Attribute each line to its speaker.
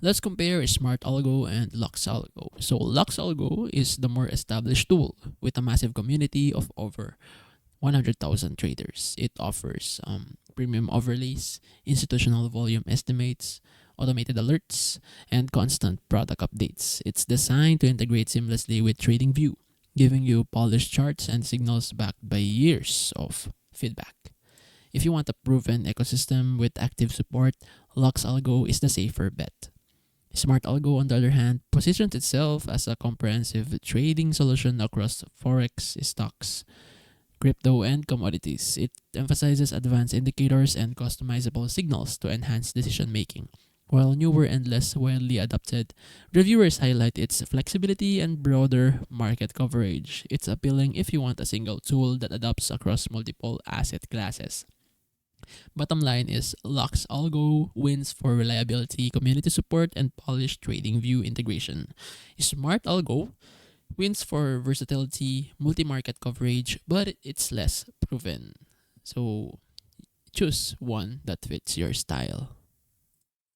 Speaker 1: Let's compare Smart Algo and LuxAlgo. So LuxAlgo is the more established tool with a massive community of over 100,000 traders. It offers premium overlays, institutional volume estimates, automated alerts, and constant product updates. It's designed to integrate seamlessly with TradingView, giving you polished charts and signals backed by years of feedback. If you want a proven ecosystem with active support, LuxAlgo is the safer bet. Smart Algo, on the other hand, positions itself as a comprehensive trading solution across forex, stocks, crypto, and commodities. It emphasizes advanced indicators and customizable signals to enhance decision making. While newer and less widely adopted, reviewers highlight its flexibility and broader market coverage. It's appealing if you want a single tool that adapts across multiple asset classes. Bottom line is Lux Algo wins for reliability, community support, and polished trading view integration. Smart Algo wins for versatility, multi-market coverage, but it's less proven. So choose one that fits your style.